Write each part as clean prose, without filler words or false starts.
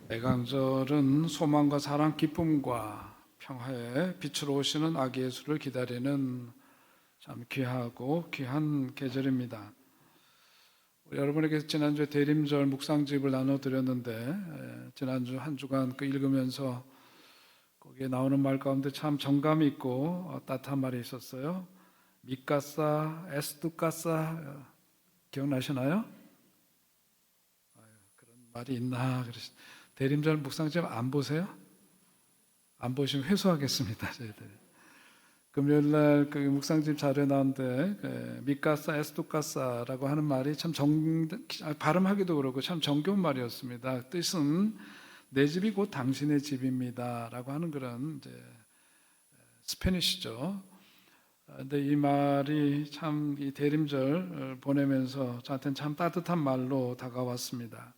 대강절은 소망과 사랑, 기쁨과 평화의 빛으로 오시는 아기 예수를 기다리는 참 귀하고 귀한 계절입니다. 여러분에게 지난주에 대림절 묵상집을 나눠드렸는데 지난주 한 주간 읽으면서 거기에 나오는 말 가운데 참 정감 있고 따뜻한 말이 있었어요. 미카사, 에스투카사 기억나시나요? 그런 말이 있나 그러시. 대림절 묵상집 안 보세요? 안 보시면 회수하겠습니다. 저희들. 금요일날 그 묵상집 자료에 나오는데 미카사 에스토카사라고 하는 말이 참 발음하기도 그렇고 참 정겨운 말이었습니다. 뜻은 내 집이 곧 당신의 집입니다라고 하는 그런 이제 스페니시죠. 근데 이 말이 참 이 대림절 보내면서 저한테는 참 따뜻한 말로 다가왔습니다.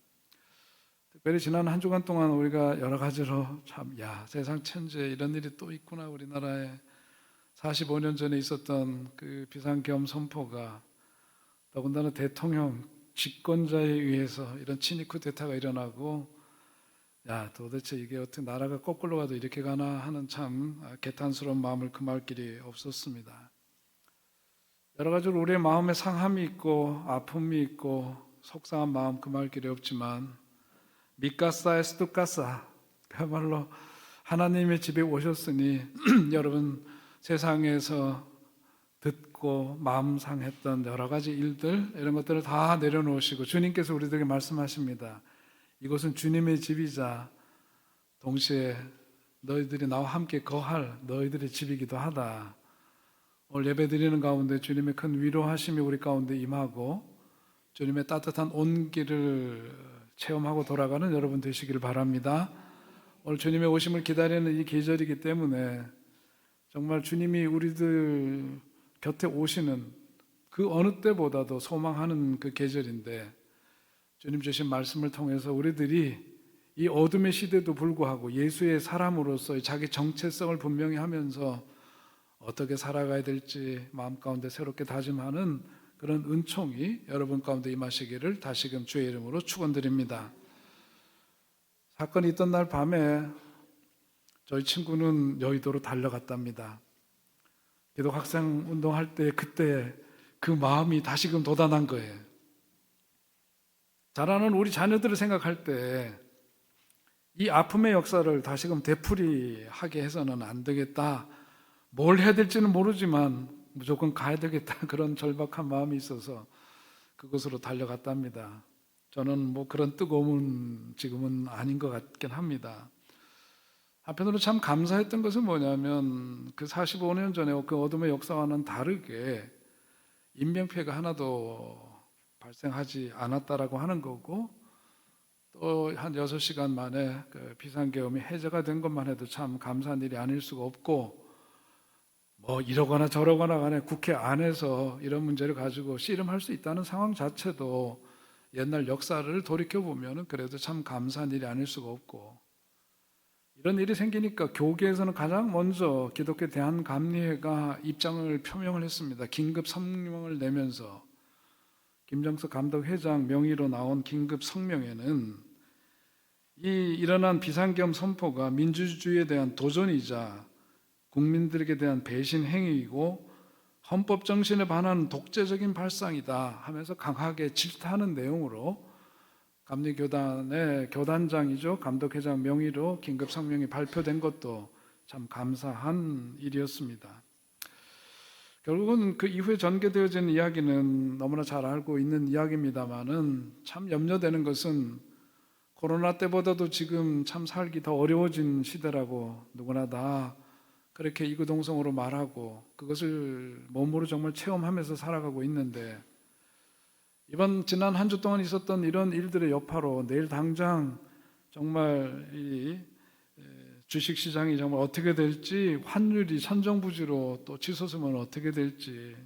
특별히 지난 한 주간 동안 우리가 여러 가지로 참, 세상 천지에 이런 일이 또 있구나. 우리나라에 45년 전에 있었던 그 비상계엄 선포가 더군다나 대통령 집권자에 의해서 이런 친위 쿠데타가 일어나고 도대체 이게 어떻게 나라가 거꾸로 가도 이렇게 가나 하는 참 개탄스러운 마음을 금할 길이 없었습니다. 여러 가지로 우리의 마음에 상함이 있고 아픔이 있고 속상한 마음 금할 길이 없지만 미카사 에스투카사 그야말로 하나님의 집에 오셨으니 여러분 세상에서 듣고 마음 상했던 여러 가지 일들 이런 것들을 다 내려놓으시고 주님께서 우리들에게 말씀하십니다. 이곳은 주님의 집이자 동시에 너희들이 나와 함께 거할 너희들의 집이기도 하다. 오늘 예배 드리는 가운데 주님의 큰 위로하심이 우리 가운데 임하고 주님의 따뜻한 온기를 체험하고 돌아가는 여러분 되시기를 바랍니다. 오늘 주님의 오심을 기다리는 이 계절이기 때문에 정말 주님이 우리들 곁에 오시는 그 어느 때보다도 소망하는 그 계절인데 주님 주신 말씀을 통해서 우리들이 이 어둠의 시대도 불구하고 예수의 사람으로서의 자기 정체성을 분명히 하면서 어떻게 살아가야 될지 마음 가운데 새롭게 다짐하는 그런 은총이 여러분 가운데 임하시기를 다시금 주의 이름으로 축원드립니다. 사건이 있던 날 밤에 저희 친구는 여의도로 달려갔답니다. 기독 학생 운동할 때 그때 그 마음이 다시금 돋아난 거예요. 자라는 우리 자녀들을 생각할 때 이 아픔의 역사를 다시금 되풀이하게 해서는 안 되겠다. 뭘 해야 될지는 모르지만 무조건 가야 되겠다 그런 절박한 마음이 있어서 그곳으로 달려갔답니다. 저는 그런 뜨거움은 지금은 아닌 것 같긴 합니다. 한편으로 참 감사했던 것은 뭐냐면 그 45년 전에 그 어둠의 역사와는 다르게 인명피해가 하나도 발생하지 않았다라고 하는 거고 또 한 6시간 만에 그 비상계엄이 해제가 된 것만 해도 참 감사한 일이 아닐 수가 없고 이러거나 저러거나 간에 국회 안에서 이런 문제를 가지고 씨름할 수 있다는 상황 자체도 옛날 역사를 돌이켜보면 그래도 참 감사한 일이 아닐 수가 없고 이런 일이 생기니까 교계에서는 가장 먼저 기독교 대한감리회가 입장을 표명을 했습니다. 긴급 성명을 내면서 김정석 감독회장 명의로 나온 긴급 성명에는 이 일어난 비상계엄 선포가 민주주의에 대한 도전이자 국민들에게 대한 배신 행위이고 헌법 정신에 반하는 독재적인 발상이다 하면서 강하게 질타하는 내용으로 감리교단의 교단장이죠. 감독회장 명의로 긴급 성명이 발표된 것도 참 감사한 일이었습니다. 결국은 그 이후에 전개되어진 이야기는 너무나 잘 알고 있는 이야기입니다만은 참 염려되는 것은 코로나 때보다도 지금 참 살기 더 어려워진 시대라고 누구나 다 그렇게 이구동성으로 말하고 그것을 몸으로 정말 체험하면서 살아가고 있는데 지난 한 주 동안 있었던 이런 일들의 여파로 내일 당장 정말 이 주식시장이 정말 어떻게 될지 환율이 천정부지로 또 치솟으면 어떻게 될지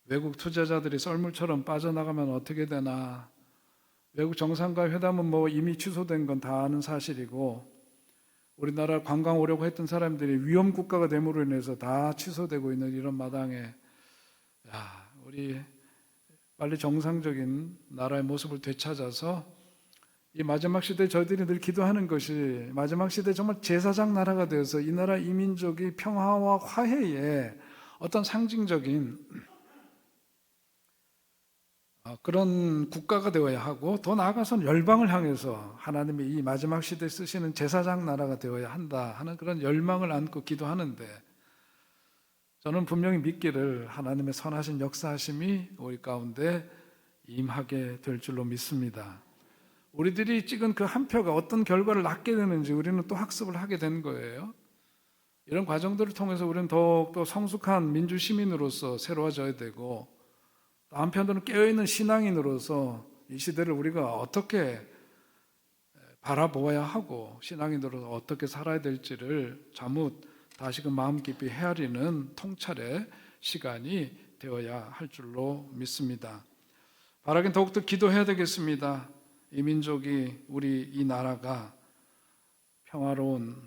외국 투자자들이 썰물처럼 빠져나가면 어떻게 되나 외국 정상과 회담은 이미 취소된 건 다 아는 사실이고 우리나라 관광 오려고 했던 사람들이 위험 국가가 됨으로 인해서 다 취소되고 있는 이런 마당에 우리 빨리 정상적인 나라의 모습을 되찾아서 이 마지막 시대에 저희들이 늘 기도하는 것이 마지막 시대에 정말 제사장 나라가 되어서 이 나라 이민족이 평화와 화해의 어떤 상징적인 그런 국가가 되어야 하고, 더 나아가서는 열방을 향해서 하나님이 이 마지막 시대에 쓰시는 제사장 나라가 되어야 한다 하는 그런 열망을 안고 기도하는데, 저는 분명히 믿기를 하나님의 선하신 역사하심이 우리 가운데 임하게 될 줄로 믿습니다. 우리들이 찍은 그 한 표가 어떤 결과를 낳게 되는지 우리는 또 학습을 하게 된 거예요. 이런 과정들을 통해서 우리는 더욱더 성숙한 민주 시민으로서 새로워져야 되고, 한편으로는 깨어있는 신앙인으로서 이 시대를 우리가 어떻게 바라보아야 하고 신앙인으로서 어떻게 살아야 될지를 자뭇 다시금 마음 깊이 헤아리는 통찰의 시간이 되어야 할 줄로 믿습니다. 바라긴 더욱더 기도해야 되겠습니다. 이 민족이, 우리 이 나라가 평화로운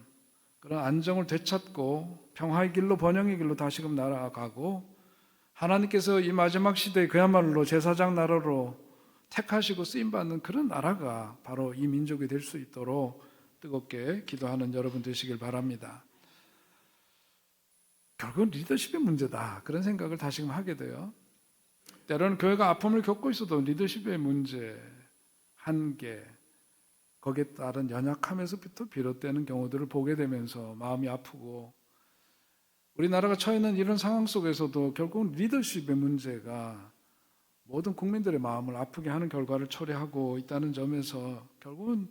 그런 안정을 되찾고 평화의 길로, 번영의 길로 다시금 나아가고, 하나님께서 이 마지막 시대에 그야말로 제사장 나라로 택하시고 쓰임받는 그런 나라가 바로 이 민족이 될 수 있도록 뜨겁게 기도하는 여러분 되시길 바랍니다. 결국은 리더십의 문제다, 그런 생각을 다시금 하게 돼요. 때로는 교회가 아픔을 겪고 있어도 리더십의 문제, 한계, 거기에 따른 연약함에서부터 비롯되는 경우들을 보게 되면서 마음이 아프고, 우리나라가 처해 있는 이런 상황 속에서도 결국은 리더십의 문제가 모든 국민들의 마음을 아프게 하는 결과를 초래하고 있다는 점에서, 결국은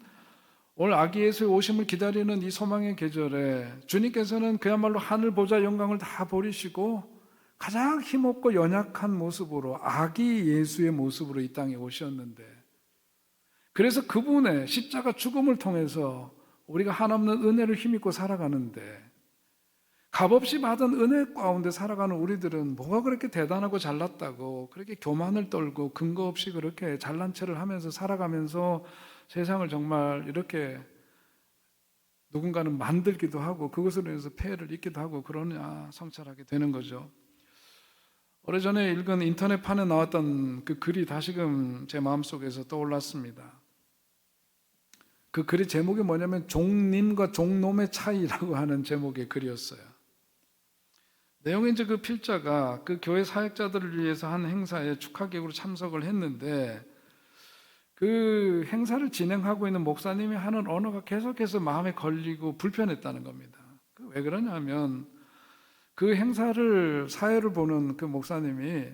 올 아기 예수의 오심을 기다리는 이 소망의 계절에 주님께서는 그야말로 하늘 보좌 영광을 다 버리시고 가장 힘없고 연약한 모습으로, 아기 예수의 모습으로 이 땅에 오셨는데, 그래서 그분의 십자가 죽음을 통해서 우리가 한없는 은혜를 힘입고 살아가는데, 값없이 받은 은혜 가운데 살아가는 우리들은 뭐가 그렇게 대단하고 잘났다고 그렇게 교만을 떨고 근거 없이 그렇게 잘난 체를 하면서 살아가면서 세상을 정말 이렇게 누군가는 만들기도 하고 그것으로 인해서 폐해를 입기도 하고 그러냐 성찰하게 되는 거죠. 오래전에 읽은 인터넷판에 나왔던 그 글이 다시금 제 마음속에서 떠올랐습니다. 그 글의 제목이 뭐냐면 종님과 종놈의 차이라고 하는 제목의 글이었어요. 내용은 이제 그 필자가 그 교회 사역자들을 위해서 한 행사에 축하객으로 참석을 했는데, 그 행사를 진행하고 있는 목사님이 하는 언어가 계속해서 마음에 걸리고 불편했다는 겁니다. 왜 그러냐면 그 행사를, 사회를 보는 그 목사님이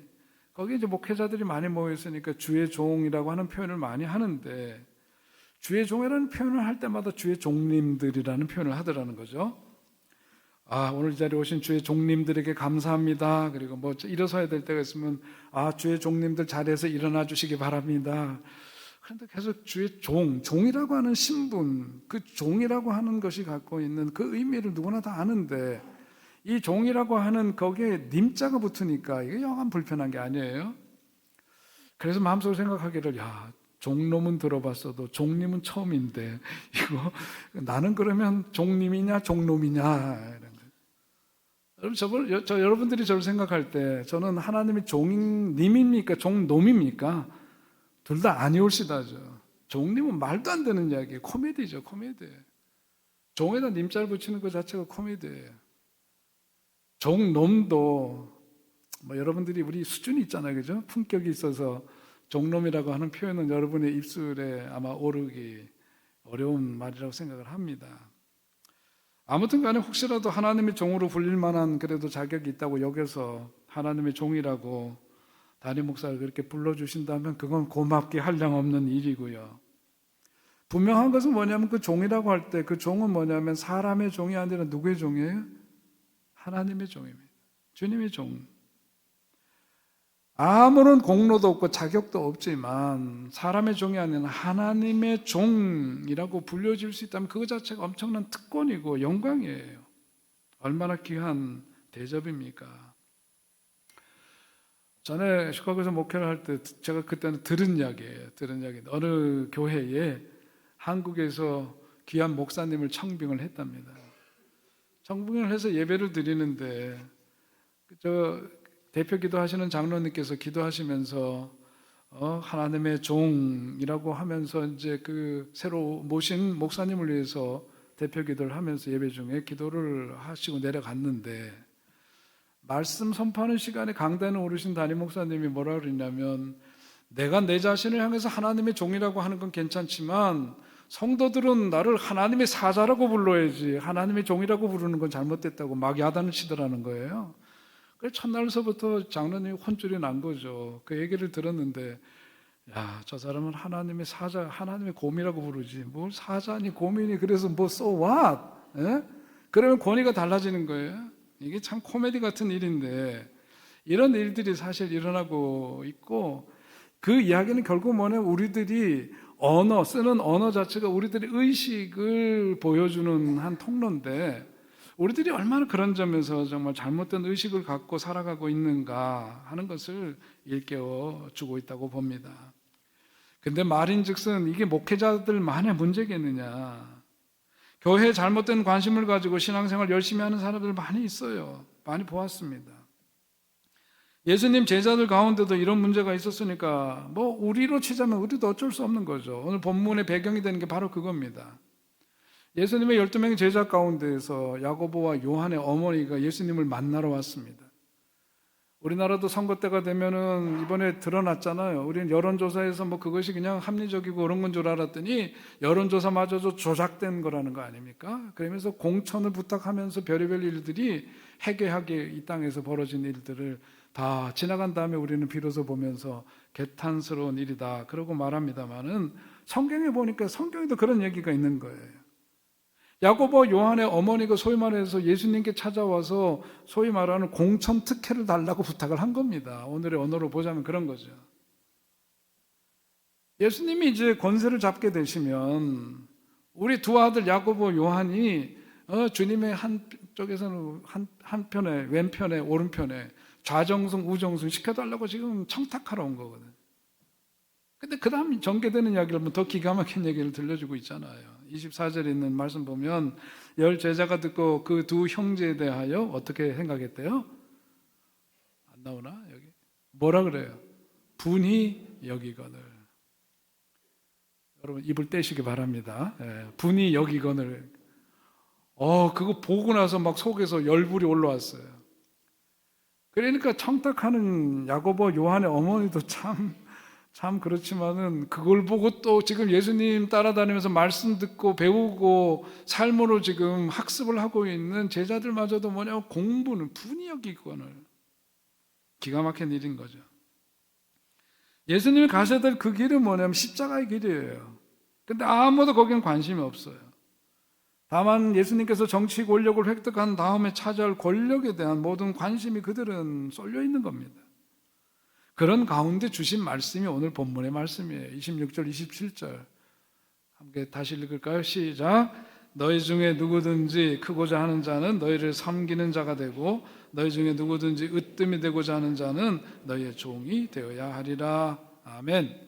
거기 이제 목회자들이 많이 모여 있으니까 주의 종이라고 하는 표현을 많이 하는데, 주의 종이라는 표현을 할 때마다 주의 종님들이라는 표현을 하더라는 거죠. 오늘 이 자리에 오신 주의 종님들에게 감사합니다. 그리고 뭐 일어서야 될 때가 있으면 주의 종님들 자리에서 일어나 주시기 바랍니다. 그런데 계속 주의 종이라고 하는 신분, 그 종이라고 하는 것이 갖고 있는 그 의미를 누구나 다 아는데, 이 종이라고 하는 거기에 님자가 붙으니까 이게 영한 불편한 게 아니에요. 그래서 마음속으로 생각하기를, 종놈은 들어봤어도 종님은 처음인데 이거 나는 그러면 종님이냐 종놈이냐. 여러분들이 저를 생각할 때 저는 하나님이 종님입니까 종놈입니까? 둘 다 아니올시다죠. 종님은 말도 안 되는 이야기예요. 코미디죠, 코미디. 종에다 님자를 붙이는 것 자체가 코미디예요. 종놈도 여러분들이 우리 수준이 있잖아요, 그죠? 품격이 있어서 종놈이라고 하는 표현은 여러분의 입술에 아마 오르기 어려운 말이라고 생각을 합니다. 아무튼 간에 혹시라도 하나님의 종으로 불릴 만한 그래도 자격이 있다고 여겨서 하나님의 종이라고 담임 목사를 그렇게 불러주신다면 그건 고맙게 한량없는 일이고요. 분명한 것은 뭐냐면 그 종이라고 할 때 그 종은 뭐냐면 사람의 종이 아니라 누구의 종이에요? 하나님의 종입니다. 주님의 종. 아무런 공로도 없고 자격도 없지만 사람의 종이 아니라 하나님의 종이라고 불려질 수 있다면 그것 자체가 엄청난 특권이고 영광이에요. 얼마나 귀한 대접입니까? 전에 시카고에서 목회를 할 때 제가 그때는 들은 이야기예요. 어느 교회에 한국에서 귀한 목사님을 청빙을 했답니다. 청빙을 해서 예배를 드리는데 대표 기도하시는 장로님께서 기도하시면서 하나님의 종이라고 하면서 이제 그 새로 모신 목사님을 위해서 대표 기도를 하면서 예배 중에 기도를 하시고 내려갔는데, 말씀 선포하는 시간에 강단에 오르신 담임 목사님이 뭐라 그러냐면, 내가 내 자신을 향해서 하나님의 종이라고 하는 건 괜찮지만 성도들은 나를 하나님의 사자라고 불러야지 하나님의 종이라고 부르는 건 잘못됐다고 막 야단을 치더라는 거예요. 그래서 첫날서부터 장로님이 혼쭐이 난 거죠. 그 얘기를 들었는데, 야, 저 사람은 하나님의 사자, 하나님의 곰이라고 부르지 뭘 사자니 곰이니, 그래서 뭐 so what? 예? 그러면 권위가 달라지는 거예요. 이게 참 코미디 같은 일인데, 이런 일들이 사실 일어나고 있고, 그 이야기는 결국 뭐냐면 우리들이 쓰는 언어 자체가 우리들의 의식을 보여주는 한 통로인데, 우리들이 얼마나 그런 점에서 정말 잘못된 의식을 갖고 살아가고 있는가 하는 것을 일깨워 주고 있다고 봅니다. 근데 말인즉슨 이게 목회자들만의 문제겠느냐. 교회에 잘못된 관심을 가지고 신앙생활 열심히 하는 사람들 많이 있어요. 많이 보았습니다. 예수님 제자들 가운데도 이런 문제가 있었으니까 뭐 우리로 치자면 우리도 어쩔 수 없는 거죠. 오늘 본문의 배경이 되는 게 바로 그겁니다. 예수님의 12명의 제자 가운데에서 야고보와 요한의 어머니가 예수님을 만나러 왔습니다. 우리나라도 선거 때가 되면은 이번에 드러났잖아요. 우리는 여론조사에서 뭐 그것이 그냥 합리적이고 그런 건 줄 알았더니 여론조사마저도 조작된 거라는 거 아닙니까? 그러면서 공천을 부탁하면서 별의별 일들이 해괴하게 이 땅에서 벌어진 일들을 다 지나간 다음에 우리는 비로소 보면서 개탄스러운 일이다 그러고 말합니다만은, 성경에 보니까 성경에도 그런 얘기가 있는 거예요. 야고보 요한의 어머니가 소위 말해서 예수님께 찾아와서 소위 말하는 공천 특혜를 달라고 부탁을 한 겁니다. 오늘의 언어로 보자면 그런 거죠. 예수님이 이제 권세를 잡게 되시면 우리 두 아들 야고보 요한이 주님의 한쪽에서는 한편에, 왼편에, 오른편에 좌정승 우정승 시켜달라고 지금 청탁하러 온 거거든요. 근데 그 다음 전개되는 이야기를 더 기가 막힌 얘기를 들려주고 있잖아요. 24절에 있는 말씀 보면, 열 제자가 듣고 그 두 형제에 대하여 어떻게 생각했대요? 안 나오나 여기? 뭐라 그래요? 분이 여기거늘. 여러분 입을 떼시기 바랍니다. 분이 여기거늘. 그거 보고 나서 막 속에서 열불이 올라왔어요. 그러니까 청탁하는 야고보 요한의 어머니도 참 그렇지만은 그걸 보고 또 지금 예수님 따라다니면서 말씀 듣고 배우고 삶으로 지금 학습을 하고 있는 제자들마저도 뭐냐면 공부는 분이 여기거늘. 기가 막힌 일인 거죠. 예수님이 가셔야 될 그 길은 뭐냐면 십자가의 길이에요. 근데 아무도 거기엔 관심이 없어요. 다만 예수님께서 정치 권력을 획득한 다음에 차지할 권력에 대한 모든 관심이 그들은 쏠려 있는 겁니다. 그런 가운데 주신 말씀이 오늘 본문의 말씀이에요. 26절, 27절 함께 다시 읽을까요? 시작. 너희 중에 누구든지 크고자 하는 자는 너희를 섬기는 자가 되고, 너희 중에 누구든지 으뜸이 되고자 하는 자는 너희의 종이 되어야 하리라. 아멘.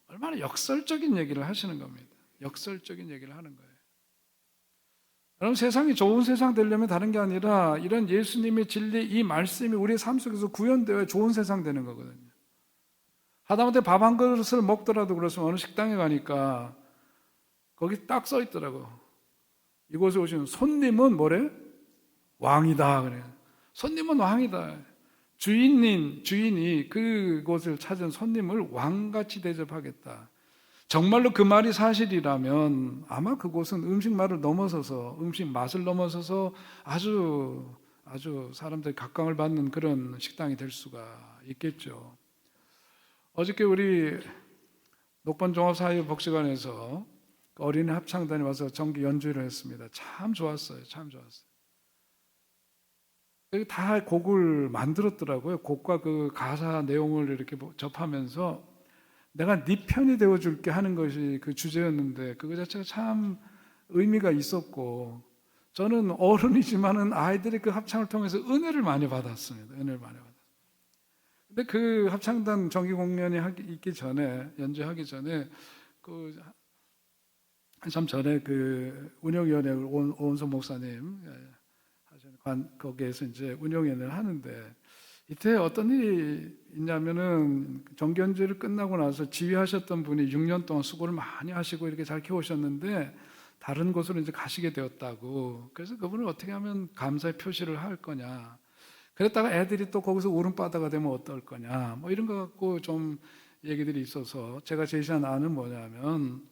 얼마나 역설적인 얘기를 하시는 겁니다. 역설적인 얘기를 하는 거예요. 여러분, 세상이 좋은 세상 되려면 다른 게 아니라 이런 예수님의 진리, 이 말씀이 우리의 삶 속에서 구현되어야 좋은 세상 되는 거거든요. 하다못해 밥 한 그릇을 먹더라도 그렇습니다. 어느 식당에 가니까 거기 딱 써 있더라고. 이곳에 오시는 손님은 뭐래? 왕이다. 그래. 손님은 왕이다. 주인이 그곳을 찾은 손님을 왕같이 대접하겠다. 정말로 그 말이 사실이라면 아마 그곳은 음식 맛을 넘어서서 아주 사람들이 각광을 받는 그런 식당이 될 수가 있겠죠. 어저께 우리 녹번종합사회복지관에서 어린이 합창단이 와서 정기 연주를 했습니다. 참 좋았어요. 참 좋았어요. 다 곡을 만들었더라고요. 곡과 그 가사 내용을 이렇게 접하면서 내가 네 편이 되어줄게 하는 것이 그 주제였는데, 그거 자체가 참 의미가 있었고, 저는 어른이지만은 아이들이 그 합창을 통해서 은혜를 많이 받았습니다. 은혜를 많이 받았어요. 근데 그 합창단 정기 공연이 있기 전에, 연주하기 전에, 한참 전에 그 운영위원회 오은석 목사님 하시는 거기에서 이제 운영위원회를 하는데, 이때 어떤 일이 있냐면은 정견제를 끝나고 나서 지휘하셨던 분이 6년 동안 수고를 많이 하시고 이렇게 잘 키우셨는데 다른 곳으로 이제 가시게 되었다고. 그래서 그분을 어떻게 하면 감사의 표시를 할 거냐. 그랬다가 애들이 또 거기서 울음바다가 되면 어떨 거냐. 뭐 이런 거 갖고 좀 얘기들이 있어서 제가 제시한 안은 뭐냐면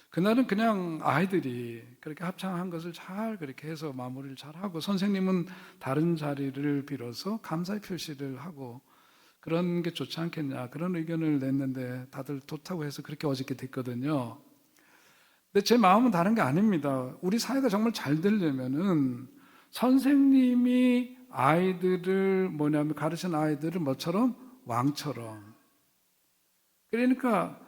그날은 그냥 아이들이 그렇게 합창한 것을 잘 그렇게 해서 마무리를 잘 하고 선생님은 다른 자리를 빌어서 감사의 표시를 하고 그런 게 좋지 않겠냐 그런 의견을 냈는데 다들 좋다고 해서 그렇게 어저께 됐거든요. 근데 제 마음은 다른 게 아닙니다. 우리 사회가 정말 잘 되려면은 선생님이 아이들을 뭐냐면 가르친 아이들을 뭐처럼 왕처럼 그러니까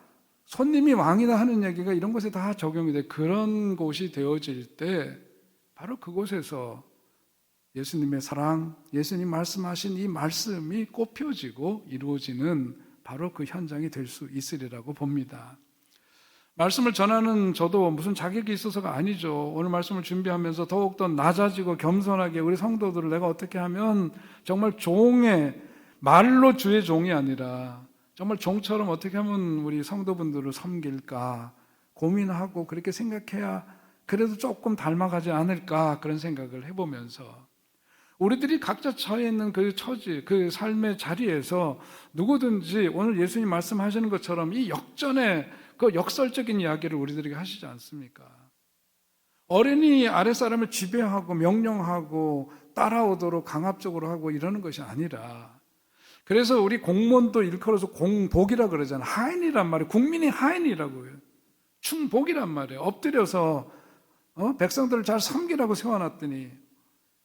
손님이 왕이다 하는 얘기가 이런 곳에 다 적용이 돼. 그런 곳이 되어질 때 바로 그곳에서 예수님의 사랑, 예수님 말씀하신 이 말씀이 꽃피워지고 이루어지는 바로 그 현장이 될 수 있으리라고 봅니다. 말씀을 전하는 저도 무슨 자격이 있어서가 아니죠. 오늘 말씀을 준비하면서 더욱더 낮아지고 겸손하게 우리 성도들을 내가 어떻게 하면 정말 종의 말로 주의 종이 아니라 정말 종처럼 어떻게 하면 우리 성도분들을 섬길까 고민하고 그렇게 생각해야 그래도 조금 닮아가지 않을까 그런 생각을 해보면서 우리들이 각자 처해 있는 그 처지, 그 삶의 자리에서 누구든지 오늘 예수님 말씀하시는 것처럼 이 역전의 그 역설적인 이야기를 우리들에게 하시지 않습니까? 어른이 아랫사람을 지배하고 명령하고 따라오도록 강압적으로 하고 이러는 것이 아니라 그래서 우리 공무원도 일컬어서 공복이라 그러잖아요. 하인이란 말이에요. 국민이 하인이라고 해요. 충복이란 말이에요. 엎드려서 백성들을 잘 섬기라고 세워놨더니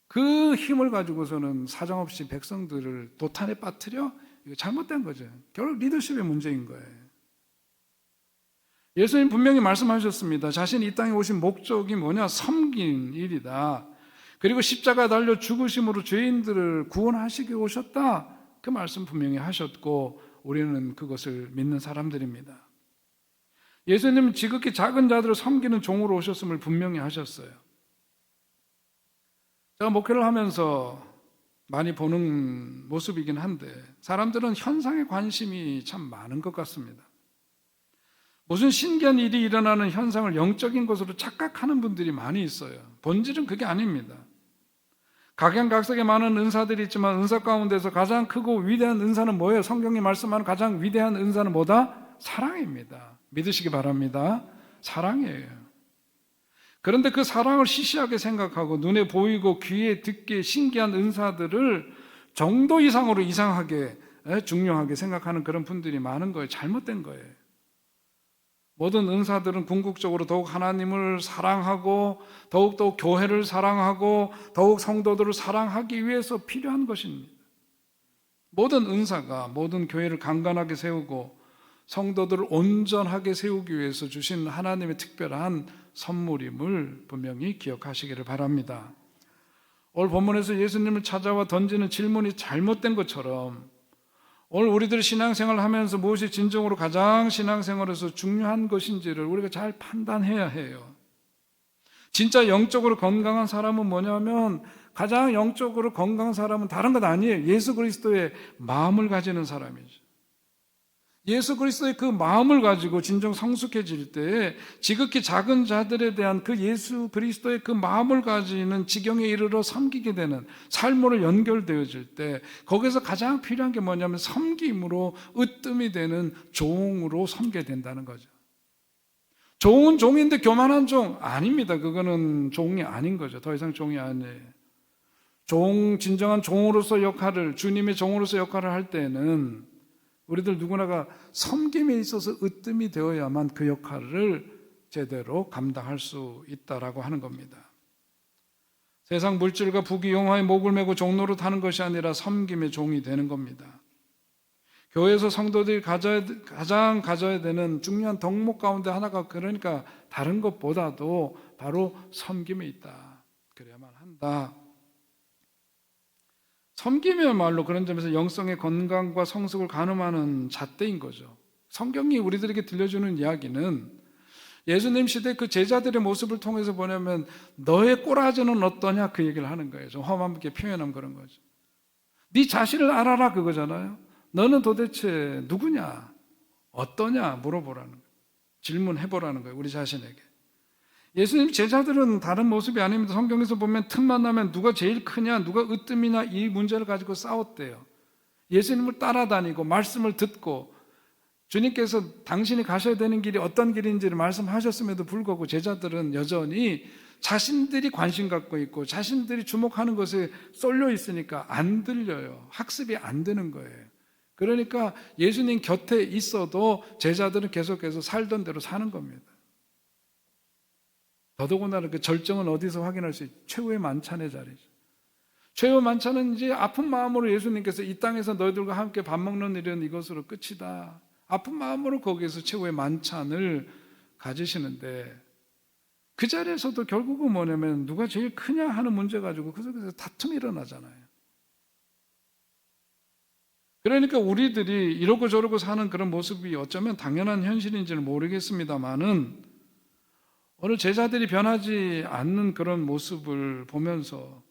그 힘을 가지고서는 사정없이 백성들을 도탄에 빠뜨려 이거 잘못된 거죠. 결국 리더십의 문제인 거예요. 예수님 분명히 말씀하셨습니다. 자신이 이 땅에 오신 목적이 뭐냐? 섬긴 일이다. 그리고 십자가에 달려 죽으심으로 죄인들을 구원하시기 오셨다. 그 말씀 분명히 하셨고 우리는 그것을 믿는 사람들입니다. 예수님은 지극히 작은 자들을 섬기는 종으로 오셨음을 분명히 하셨어요. 제가 목회를 하면서 많이 보는 모습이긴 한데 사람들은 현상에 관심이 참 많은 것 같습니다. 무슨 신기한 일이 일어나는 현상을 영적인 것으로 착각하는 분들이 많이 있어요. 본질은 그게 아닙니다. 각양각색의 많은 은사들이 있지만 은사 가운데서 가장 크고 위대한 은사는 뭐예요? 성경이 말씀하는 가장 위대한 은사는 뭐다? 사랑입니다. 믿으시기 바랍니다. 사랑이에요. 그런데 그 사랑을 시시하게 생각하고 눈에 보이고 귀에 듣기에 신기한 은사들을 정도 이상으로 이상하게 중요하게 생각하는 그런 분들이 많은 거예요. 잘못된 거예요. 모든 은사들은 궁극적으로 더욱 하나님을 사랑하고 더욱더 교회를 사랑하고 더욱 성도들을 사랑하기 위해서 필요한 것입니다. 모든 은사가 모든 교회를 강건하게 세우고 성도들을 온전하게 세우기 위해서 주신 하나님의 특별한 선물임을 분명히 기억하시기를 바랍니다. 오늘 본문에서 예수님을 찾아와 던지는 질문이 잘못된 것처럼 오늘 우리들이 신앙생활을 하면서 무엇이 진정으로 가장 신앙생활에서 중요한 것인지를 우리가 잘 판단해야 해요. 진짜 영적으로 건강한 사람은 뭐냐면 가장 영적으로 건강한 사람은 다른 것 아니에요. 예수 그리스도의 마음을 가지는 사람이죠. 예수 그리스도의 그 마음을 가지고 진정 성숙해질 때 지극히 작은 자들에 대한 그 예수 그리스도의 그 마음을 가지는 지경에 이르러 섬기게 되는 삶으로 연결되어질 때 거기서 가장 필요한 게 뭐냐면 섬김으로 으뜸이 되는 종으로 섬게 된다는 거죠. 종은 종인데 교만한 종 아닙니다. 그거는 종이 아닌 거죠. 더 이상 종이 아니에요. 진정한 종으로서 역할을 주님의 종으로서 역할을 할 때는 우리들 누구나가 섬김에 있어서 으뜸이 되어야만 그 역할을 제대로 감당할 수 있다라고 하는 겁니다. 세상 물질과 부귀영화에 목을 메고 종노릇 하는 것이 아니라 섬김의 종이 되는 겁니다. 교회에서 성도들이 가장 가져야 되는 중요한 덕목 가운데 하나가 그러니까 다른 것보다도 바로 섬김에 있다. 그래야만 한다. 섬김이야말로 그런 점에서 영성의 건강과 성숙을 가늠하는 잣대인 거죠. 성경이 우리들에게 들려주는 이야기는 예수님 시대 그 제자들의 모습을 통해서 보냐면 너의 꼬라지는 어떠냐 그 얘기를 하는 거예요. 좀 험하게 표현하면 그런 거죠. 네 자신을 알아라 그거잖아요. 너는 도대체 누구냐? 어떠냐? 물어보라는 거예요. 질문해보라는 거예요. 우리 자신에게. 예수님 제자들은 다른 모습이 아닙니다. 성경에서 보면 틈만 나면 누가 제일 크냐, 누가 으뜸이냐 이 문제를 가지고 싸웠대요. 예수님을 따라다니고 말씀을 듣고 주님께서 당신이 가셔야 되는 길이 어떤 길인지를 말씀하셨음에도 불구하고 제자들은 여전히 자신들이 관심 갖고 있고 자신들이 주목하는 것에 쏠려 있으니까 안 들려요. 학습이 안 되는 거예요. 그러니까 예수님 곁에 있어도 제자들은 계속해서 살던 대로 사는 겁니다. 더더군다나 그 절정은 어디서 확인할 수 있죠? 최후의 만찬의 자리죠. 최후의 만찬은 이제 아픈 마음으로 예수님께서 이 땅에서 너희들과 함께 밥 먹는 일은 이것으로 끝이다. 아픈 마음으로 거기에서 최후의 만찬을 가지시는데 그 자리에서도 결국은 뭐냐면 누가 제일 크냐 하는 문제 가지고 그 속에서 다툼이 일어나잖아요. 그러니까 우리들이 이러고 저러고 사는 그런 모습이 어쩌면 당연한 현실인지는 모르겠습니다만은 어느 제자들이 변하지 않는 그런 모습을 보면서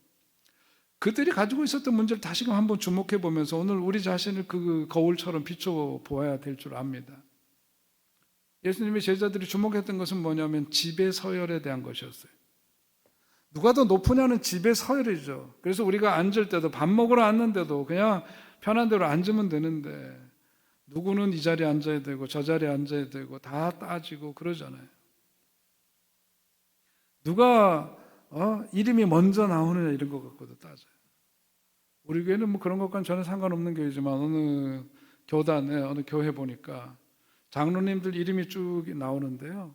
그들이 가지고 있었던 문제를 다시금 한번 주목해 보면서 오늘 우리 자신을 그 거울처럼 비춰보아야 될 줄 압니다. 예수님의 제자들이 주목했던 것은 뭐냐면 집의 서열에 대한 것이었어요. 누가 더 높으냐는 집의 서열이죠. 그래서 우리가 앉을 때도 밥 먹으러 앉는데도 그냥 편한 대로 앉으면 되는데 누구는 이 자리에 앉아야 되고 저 자리에 앉아야 되고 다 따지고 그러잖아요. 누가 이름이 먼저 나오느냐 이런 것 갖고도 따져요. 우리 교회는 뭐 그런 것과는 전혀 상관없는 교회지만 어느 교단에 어느 교회 보니까 장로님들 이름이 쭉 나오는데요.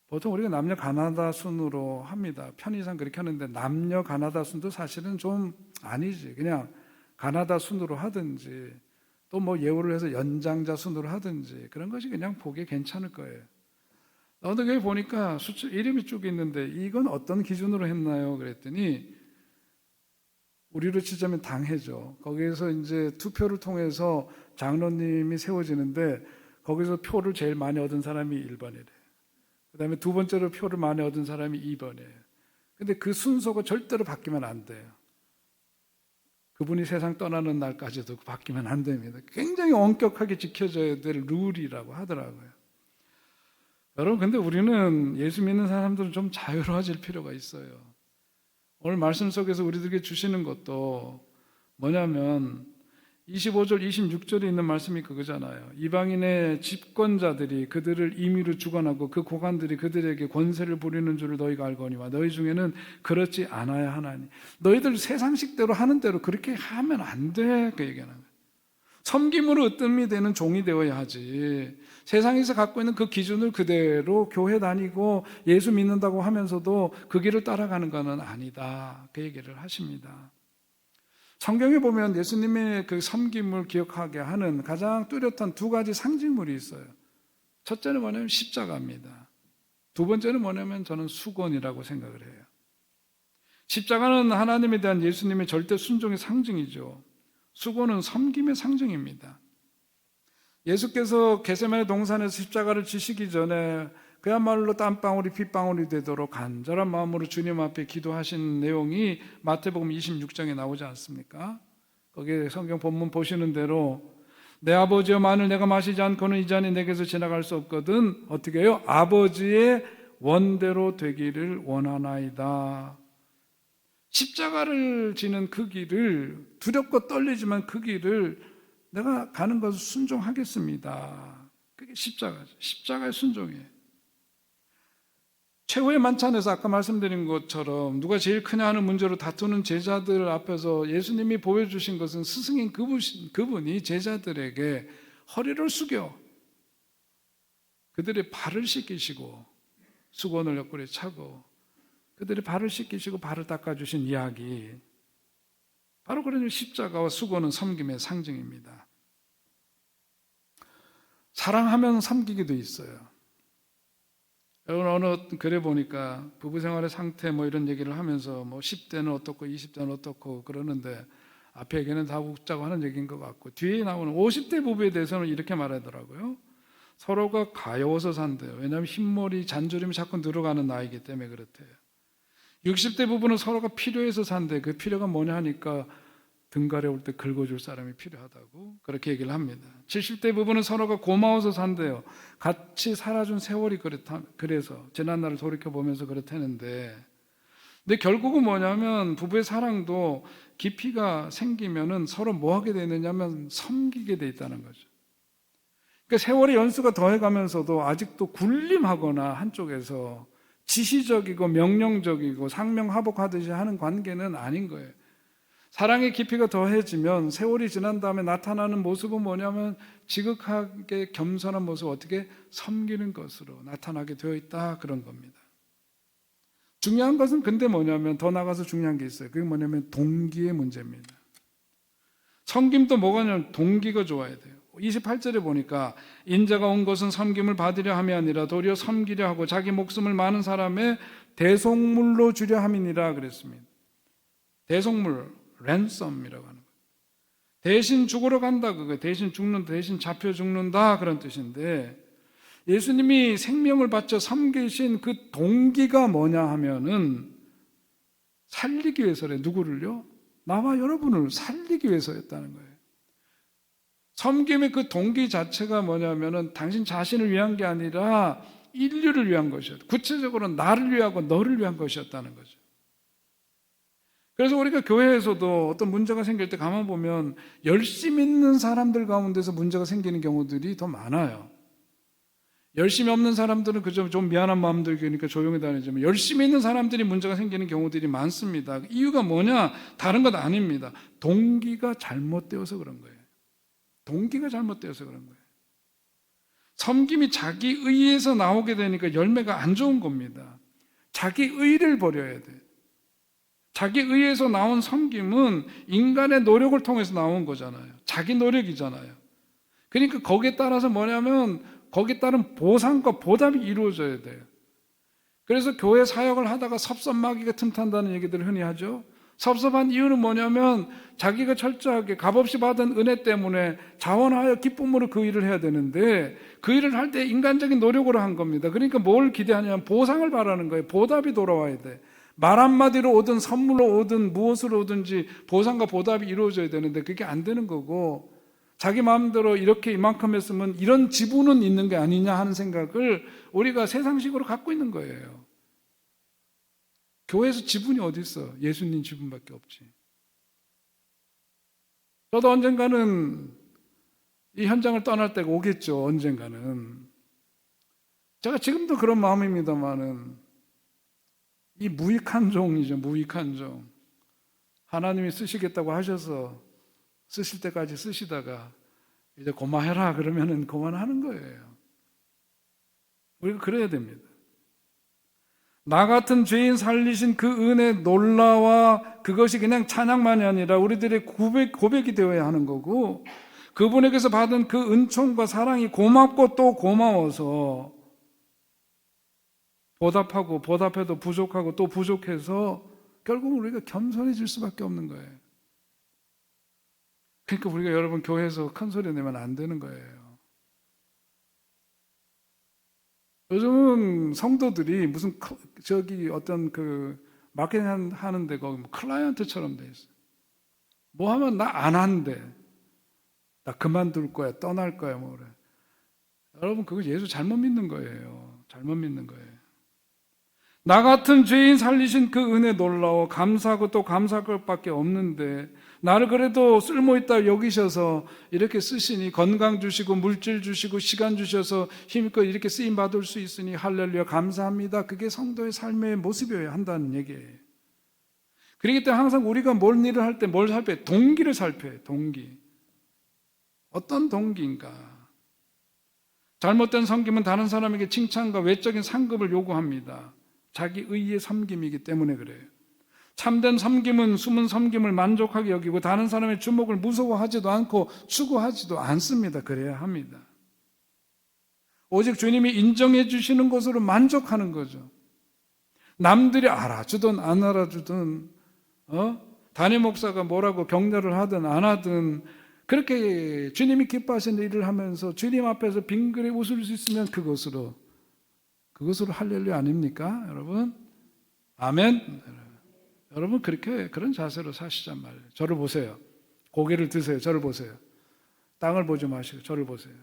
보통 우리가 남녀 가나다 순으로 합니다. 편의상 그렇게 하는데 남녀 가나다 순도 사실은 좀 아니지. 그냥 가나다 순으로 하든지 또 뭐 예우를 해서 연장자 순으로 하든지 그런 것이 그냥 보기에 괜찮을 거예요. 어느 교회 보니까 숫자 이름이 쭉 있는데 이건 어떤 기준으로 했나요? 그랬더니 우리로 치자면 당회죠. 거기에서 이제 투표를 통해서 장로님이 세워지는데 거기서 표를 제일 많이 얻은 사람이 1번이래요. 그 다음에 두 번째로 표를 많이 얻은 사람이 2번이에요. 근데 그 순서가 절대로 바뀌면 안 돼요. 그분이 세상 떠나는 날까지도 바뀌면 안 됩니다. 굉장히 엄격하게 지켜져야 될 룰이라고 하더라고요. 여러분, 근데 우리는 예수 믿는 사람들은 좀 자유로워질 필요가 있어요. 오늘 말씀 속에서 우리들에게 주시는 것도 뭐냐면 25절, 26절에 있는 말씀이 그거잖아요. 이방인의 집권자들이 그들을 임의로 주관하고 그 고관들이 그들에게 권세를 부리는 줄을 너희가 알거니와 너희 중에는 그렇지 않아야 하나니. 너희들 세상식대로 하는 대로 그렇게 하면 안 돼. 그 얘기하는 거예요. 섬김으로 으뜸이 되는 종이 되어야 하지. 세상에서 갖고 있는 그 기준을 그대로 교회 다니고 예수 믿는다고 하면서도 그 길을 따라가는 것은 아니다. 그 얘기를 하십니다. 성경에 보면 예수님의 그 섬김을 기억하게 하는 가장 뚜렷한 두 가지 상징물이 있어요. 첫째는 뭐냐면 십자가입니다. 두 번째는 뭐냐면 저는 수건이라고 생각을 해요. 십자가는 하나님에 대한 예수님의 절대 순종의 상징이죠. 수건은 섬김의 상징입니다. 예수께서 겟세마네 동산에서 십자가를 지시기 전에 그야말로 땀방울이 핏방울이 되도록 간절한 마음으로 주님 앞에 기도하신 내용이 마태복음 26장에 나오지 않습니까? 거기에 성경 본문 보시는 대로 내 아버지여 만일 내가 마시지 않고는 이 잔이 내게서 지나갈 수 없거든 어떻게 해요? 아버지의 원대로 되기를 원하나이다. 십자가를 지는 그 길을 두렵고 떨리지만 그 길을 내가 가는 것을 순종하겠습니다. 그게 십자가죠. 십자가의 순종이에요. 최후의 만찬에서 아까 말씀드린 것처럼 누가 제일 크냐 하는 문제로 다투는 제자들 앞에서 예수님이 보여주신 것은 스승인 그분이 제자들에게 허리를 숙여 그들의 발을 씻기시고 수건을 옆구리에 차고 그들의 발을 씻기시고 발을 닦아주신 이야기, 바로 그런 십자가와 수건은 섬김의 상징입니다. 사랑하면 섬기기도 있어요. 여러분 어느 글에 보니까 부부생활의 상태 뭐 이런 얘기를 하면서 뭐 10대는 어떻고 20대는 어떻고 그러는데 앞에 얘기는 다 웃자고 하는 얘기인 것 같고 뒤에 나오는 50대 부부에 대해서는 이렇게 말하더라고요. 서로가 가여워서 산대요. 왜냐하면 흰머리 잔저림이 자꾸 늘어가는 나이기 때문에 그렇대요. 60대 부부는 서로가 필요해서 산대. 그 필요가 뭐냐 하니까 등갈에 올 때 긁어줄 사람이 필요하다고 그렇게 얘기를 합니다. 70대 부부는 서로가 고마워서 산대요. 같이 살아준 세월이 그래서 지난날을 돌이켜보면서 그렇다는데, 근데 결국은 뭐냐면 부부의 사랑도 깊이가 생기면은 서로 뭐 하게 되느냐면 섬기게 돼 있다는 거죠. 그러니까 세월의 연수가 더해가면서도 아직도 군림하거나 한쪽에서 지시적이고 명령적이고 상명하복하듯이 하는 관계는 아닌 거예요. 사랑의 깊이가 더해지면 세월이 지난 다음에 나타나는 모습은 뭐냐면 지극하게 겸손한 모습, 어떻게 섬기는 것으로 나타나게 되어 있다, 그런 겁니다. 중요한 것은 근데 뭐냐면 더 나가서 중요한 게 있어요. 그게 뭐냐면 동기의 문제입니다. 섬김도 뭐가냐면 동기가 좋아야 돼요. 28절에 보니까 인자가 온 것은 섬김을 받으려 함이 아니라 도리어 섬기려 하고 자기 목숨을 많은 사람의 대속물로 주려 함이니라 그랬습니다. 대속물, 랜섬이라고 하는 거예요. 대신 죽으러 간다, 그거 대신 죽는다, 대신 잡혀 죽는다, 그런 뜻인데, 예수님이 생명을 바쳐 섬기신 그 동기가 뭐냐 하면은 살리기 위해서래. 누구를요? 나와 여러분을 살리기 위해서였다는 거예요. 섬김의 그 동기 자체가 뭐냐면은 당신 자신을 위한 게 아니라 인류를 위한 것이었다. 구체적으로 나를 위하고 너를 위한 것이었다는 거죠. 그래서 우리가 교회에서도 어떤 문제가 생길 때 가만 보면 열심 있는 사람들 가운데서 문제가 생기는 경우들이 더 많아요. 열심히 없는 사람들은 그저 좀 미안한 마음 들으니까 조용히 다니지만, 열심히 있는 사람들이 문제가 생기는 경우들이 많습니다. 이유가 뭐냐? 다른 것 아닙니다. 동기가 잘못되어서 그런 거예요. 동기가 잘못되어서 그런 거예요. 섬김이 자기 의에서 나오게 되니까 열매가 안 좋은 겁니다. 자기 의를 버려야 돼요. 자기 의에서 나온 섬김은 인간의 노력을 통해서 나온 거잖아요. 자기 노력이잖아요. 그러니까 거기에 따라서 뭐냐면 거기에 따른 보상과 보답이 이루어져야 돼요. 그래서 교회 사역을 하다가 섭섭마귀가 틈탄다는 얘기들을 흔히 하죠. 섭섭한 이유는 뭐냐면 자기가 철저하게 값없이 받은 은혜 때문에 자원하여 기쁨으로 그 일을 해야 되는데 그 일을 할 때 인간적인 노력으로 한 겁니다. 그러니까 뭘 기대하냐면 보상을 바라는 거예요. 보답이 돌아와야 돼. 말 한마디로 오든 선물로 오든 무엇으로 오든지 보상과 보답이 이루어져야 되는데 그게 안 되는 거고, 자기 마음대로 이렇게 이만큼 했으면 이런 지분은 있는 게 아니냐 하는 생각을 우리가 세상식으로 갖고 있는 거예요. 교회에서 지분이 어디 있어? 예수님 지분밖에 없지. 저도 언젠가는 이 현장을 떠날 때가 오겠죠. 언젠가는. 제가 지금도 그런 마음입니다만은 이 무익한 종이죠. 무익한 종. 하나님이 쓰시겠다고 하셔서 쓰실 때까지 쓰시다가 이제 그만해라 그러면은 그만하는 거예요. 우리가 그래야 됩니다. 나 같은 죄인 살리신 그 은혜 놀라와 그것이 그냥 찬양만이 아니라 우리들의 고백이 되어야 하는 거고, 그분에게서 받은 그 은총과 사랑이 고맙고 또 고마워서 보답하고 보답해도 부족하고 또 부족해서 결국은 우리가 겸손해질 수밖에 없는 거예요. 그러니까 우리가 여러분 교회에서 큰 소리 내면 안 되는 거예요. 요즘은 성도들이 무슨 어떤 그 마케팅 하는데 거기 뭐 클라이언트처럼 돼 있어요. 뭐 하면 나 안 한대. 나 그만둘 거야, 떠날 거야, 뭐 그래. 여러분 그거 예수 잘못 믿는 거예요. 잘못 믿는 거예요. 나 같은 죄인 살리신 그 은혜 놀라워 감사하고 또 감사할 것밖에 없는데 나를 그래도 쓸모있다 여기셔서 이렇게 쓰시니, 건강 주시고 물질 주시고 시간 주셔서 힘있고 이렇게 쓰임 받을 수 있으니 할렐루야 감사합니다. 그게 성도의 삶의 모습이어야 한다는 얘기예요. 그렇기 때문에 항상 우리가 뭔 일을 할 때 뭘 살펴요? 동기를 살펴요. 동기. 어떤 동기인가? 잘못된 섬김은 다른 사람에게 칭찬과 외적인 상급을 요구합니다. 자기 의의 섬김이기 때문에 그래요. 참된 섬김은 숨은 섬김을 만족하게 여기고 다른 사람의 주목을 무서워하지도 않고 추구하지도 않습니다. 그래야 합니다. 오직 주님이 인정해 주시는 것으로 만족하는 거죠. 남들이 알아주든 안 알아주든 담임 목사가 뭐라고 격려를 하든 안 하든 그렇게 주님이 기뻐하시는 일을 하면서 주님 앞에서 빙그레 웃을 수 있으면 그것으로 할렐루야 아닙니까? 여러분? 아멘. 여러분 그렇게 그런 자세로 사시란 말이에요. 저를 보세요. 고개를 드세요. 저를 보세요. 땅을 보지 마시고 저를 보세요.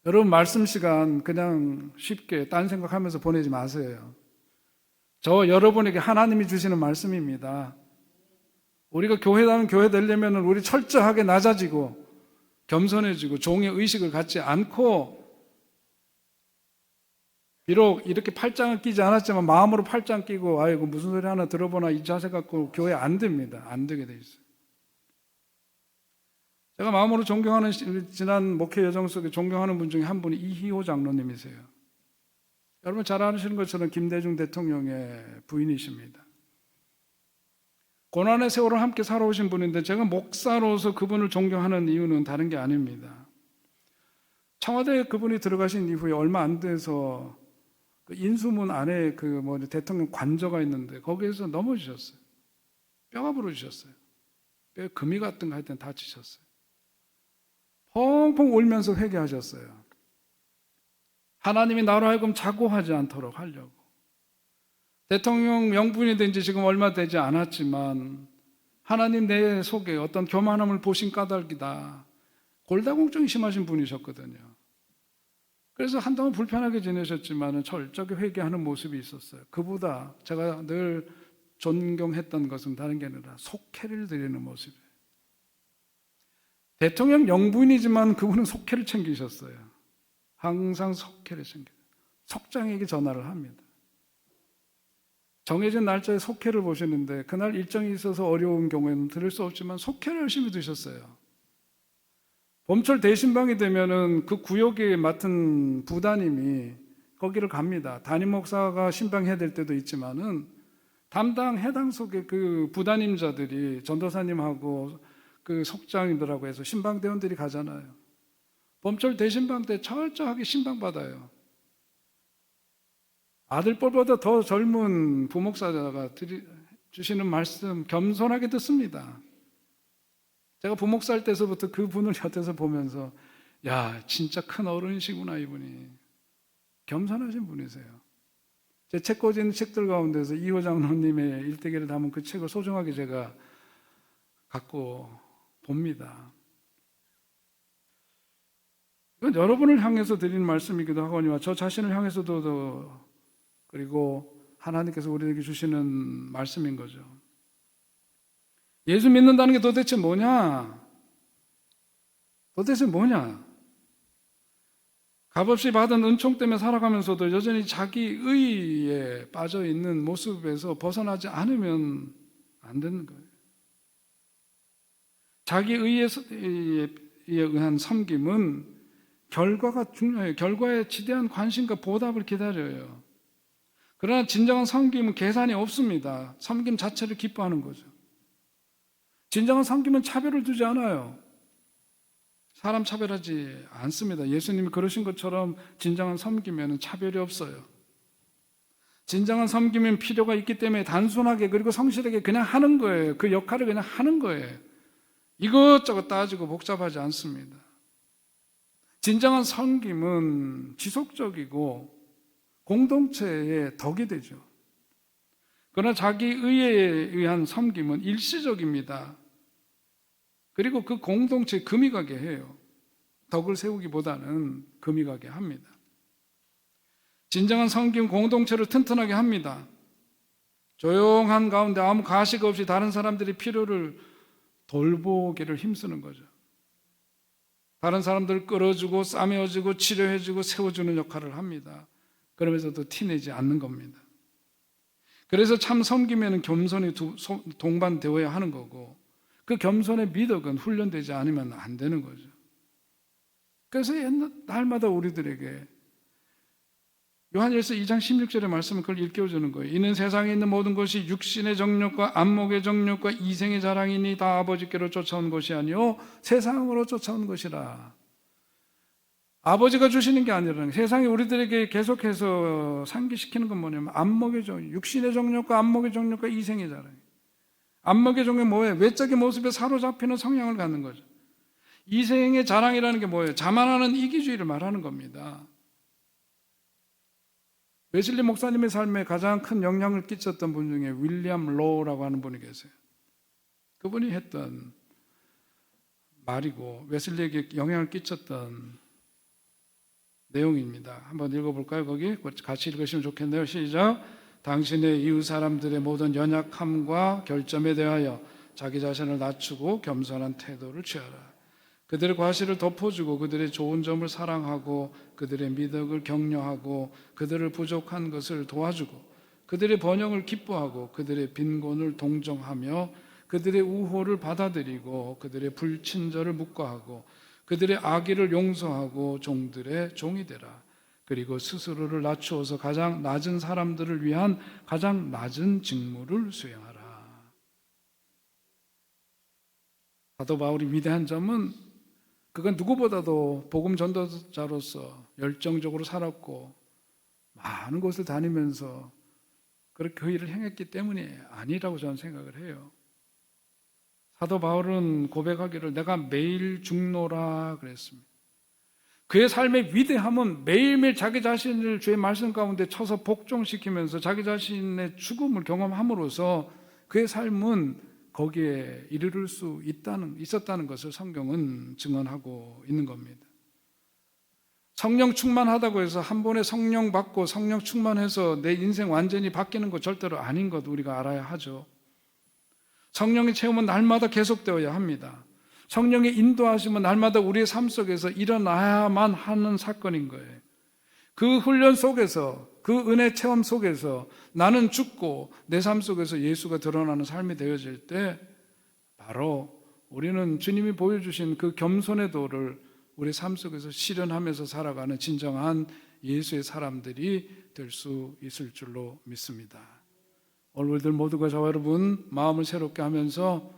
여러분 말씀 시간 그냥 쉽게 딴 생각하면서 보내지 마세요. 저 여러분에게 하나님이 주시는 말씀입니다. 우리가 교회다운 교회 되려면 우리 철저하게 낮아지고 겸손해지고 종의 의식을 갖지 않고, 비록 이렇게 팔짱을 끼지 않았지만 마음으로 팔짱 끼고 아이고 무슨 소리 하나 들어보나 이 자세 갖고 교회 안 됩니다. 안 되게 돼 있어요. 제가 마음으로 존경하는, 지난 목회 여정 속에 존경하는 분 중에 한 분이 이희호 장로님이세요. 여러분 잘 아시는 것처럼 김대중 대통령의 부인이십니다. 고난의 세월을 함께 살아오신 분인데 제가 목사로서 그분을 존경하는 이유는 다른 게 아닙니다. 청와대에 그분이 들어가신 이후에 얼마 안 돼서 그 인수문 안에 대통령 관저가 있는데 거기에서 넘어지셨어요. 뼈가 부러지셨어요. 뼈에 금이 같은 거 하여튼 다치셨어요. 펑펑 울면서 회개하셨어요. 하나님이 나로 하여금 자고하지 않도록 하려고. 대통령 명분이 된 지 지금 얼마 되지 않았지만 하나님 내 속에 어떤 교만함을 보신 까닭이다. 골다공증이 심하신 분이셨거든요. 그래서 한동안 불편하게 지내셨지만 철저하게 회개하는 모습이 있었어요. 그보다 제가 늘 존경했던 것은 다른 게 아니라 속회를 드리는 모습이에요. 대통령 영부인이지만 그분은 속회를 챙기셨어요. 항상 속회를 챙겨요. 속장에게 전화를 합니다. 정해진 날짜에 속회를 보시는데 그날 일정이 있어서 어려운 경우에는 들을 수 없지만 속회를 열심히 드셨어요. 봄철 대신방이 되면은 그 구역에 맡은 부담임이 거기를 갑니다. 담임 목사가 신방해야 될 때도 있지만은 담당 해당 속에 그 부담임자들이 전도사님하고 그 속장님들하고 해서 신방대원들이 가잖아요. 봄철 대신방 때 철저하게 신방받아요. 아들뻘보다 더 젊은 부목사가 주시는 말씀 겸손하게 듣습니다. 제가 부목사할 때서부터 그분을 곁에서 보면서 야 진짜 큰 어른이시구나 이분이. 겸손하신 분이세요. 제 책 꽂은 책들 가운데서 이호 장로님의 일대기를 담은 그 책을 소중하게 제가 갖고 봅니다. 이건 여러분을 향해서 드리는 말씀이기도 하거니와 저 자신을 향해서도 그리고 하나님께서 우리에게 주시는 말씀인 거죠. 예수 믿는다는 게 도대체 뭐냐? 도대체 뭐냐? 값없이 받은 은총 때문에 살아가면서도 여전히 자기 의에 빠져 있는 모습에서 벗어나지 않으면 안 되는 거예요. 자기 의에 의한 섬김은 결과가 중요해요. 결과에 지대한 관심과 보답을 기다려요. 그러나 진정한 섬김은 계산이 없습니다. 섬김 자체를 기뻐하는 거죠. 진정한 섬김은 차별을 두지 않아요. 사람 차별하지 않습니다. 예수님이 그러신 것처럼 진정한 섬김에는 차별이 없어요. 진정한 섬김은 필요가 있기 때문에 단순하게 그리고 성실하게 그냥 하는 거예요. 그 역할을 그냥 하는 거예요. 이것저것 따지고 복잡하지 않습니다. 진정한 섬김은 지속적이고 공동체의 덕이 되죠. 그러나 자기 의에 의한 섬김은 일시적입니다. 그리고 그 공동체에 금이 가게 해요. 덕을 세우기보다는 금이 가게 합니다. 진정한 섬김 공동체를 튼튼하게 합니다. 조용한 가운데 아무 가식 없이 다른 사람들의 필요를 돌보기를 힘쓰는 거죠. 다른 사람들을 끌어주고 싸매어주고 치료해주고 세워주는 역할을 합니다. 그러면서도 티내지 않는 겁니다. 그래서 참 섬김에는 겸손이 동반되어야 하는 거고 그 겸손의 미덕은 훈련되지 않으면 안 되는 거죠. 그래서 날마다 우리들에게 요한일서 2장 16절의 말씀은 그걸 일깨워주는 거예요. 이는 세상에 있는 모든 것이 육신의 정욕과 안목의 정욕과 이생의 자랑이니 다 아버지께로 쫓아온 것이 아니요 세상으로 쫓아온 것이라. 아버지가 주시는 게 아니라 세상이 우리들에게 계속해서 상기시키는 건 뭐냐면 안목의 정욕, 육신의 정욕과 안목의 정욕과 이생의 자랑. 안목의 정욕이 뭐예요? 외적인 모습에 사로잡히는 성향을 갖는 거죠. 이생의 자랑이라는 게 뭐예요? 자만하는 이기주의를 말하는 겁니다. 웨슬리 목사님의 삶에 가장 큰 영향을 끼쳤던 분 중에 윌리엄 로우라고 하는 분이 계세요. 그분이 했던 말이고 웨슬리에게 영향을 끼쳤던 내용입니다. 한번 읽어볼까요? 거기 같이 읽으시면 좋겠네요. 시작. 당신의 이웃 사람들의 모든 연약함과 결점에 대하여 자기 자신을 낮추고 겸손한 태도를 취하라. 그들의 과실을 덮어주고 그들의 좋은 점을 사랑하고 그들의 미덕을 격려하고 그들을 부족한 것을 도와주고 그들의 번영을 기뻐하고 그들의 빈곤을 동정하며 그들의 우호를 받아들이고 그들의 불친절을 묵과하고 그들의 악의를 용서하고 종들의 종이 되라. 그리고 스스로를 낮추어서 가장 낮은 사람들을 위한 가장 낮은 직무를 수행하라. 사도 바울이 위대한 점은 그가 누구보다도 복음 전도자로서 열정적으로 살았고 많은 곳을 다니면서 그렇게 그 일을 행했기 때문이 아니라고 저는 생각을 해요. 사도 바울은 고백하기를 내가 매일 죽노라 그랬습니다. 그의 삶의 위대함은 매일매일 자기 자신을 주의 말씀 가운데 쳐서 복종시키면서 자기 자신의 죽음을 경험함으로써 그의 삶은 거기에 이르를 수 있었다는 것을 성경은 증언하고 있는 겁니다. 성령 충만하다고 해서 한 번에 성령 받고 성령 충만해서 내 인생 완전히 바뀌는 것 절대로 아닌 것 우리가 알아야 하죠. 성령의 체험은 날마다 계속되어야 합니다. 성령의 인도하심은 날마다 우리의 삶 속에서 일어나야만 하는 사건인 거예요. 그 훈련 속에서, 그 은혜 체험 속에서 나는 죽고 내 삶 속에서 예수가 드러나는 삶이 되어질 때 바로 우리는 주님이 보여주신 그 겸손의 도를 우리 삶 속에서 실현하면서 살아가는 진정한 예수의 사람들이 될 수 있을 줄로 믿습니다. 오늘 우리들 모두가 저와 여러분 마음을 새롭게 하면서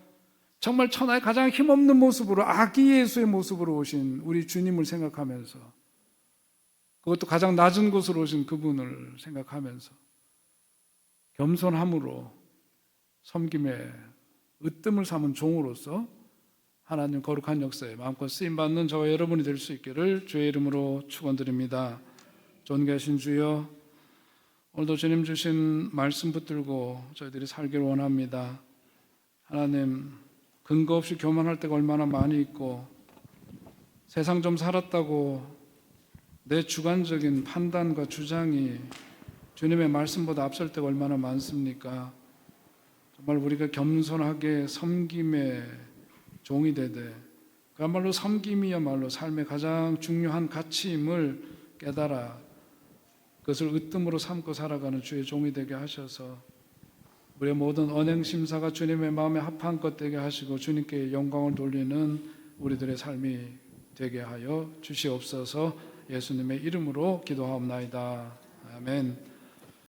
정말 천하의 가장 힘없는 모습으로 아기 예수의 모습으로 오신 우리 주님을 생각하면서 그것도 가장 낮은 곳으로 오신 그분을 생각하면서 겸손함으로 섬김에 으뜸을 삼은 종으로서 하나님 거룩한 역사에 마음껏 쓰임받는 저와 여러분이 될 수 있기를 주의 이름으로 축원드립니다. 존귀하신 주여, 오늘도 주님 주신 말씀 붙들고 저희들이 살기를 원합니다. 하나님, 근거 없이 교만할 때가 얼마나 많이 있고 세상 좀 살았다고 내 주관적인 판단과 주장이 주님의 말씀보다 앞설 때가 얼마나 많습니까? 정말 우리가 겸손하게 섬김의 종이 되되 그야말로 섬김이야말로 삶의 가장 중요한 가치임을 깨달아 그것을 으뜸으로 삼고 살아가는 주의 종이 되게 하셔서 우리의 모든 언행심사가 주님의 마음에 합한 것 되게 하시고 주님께 영광을 돌리는 우리들의 삶이 되게 하여 주시옵소서. 예수님의 이름으로 기도하옵나이다. 아멘.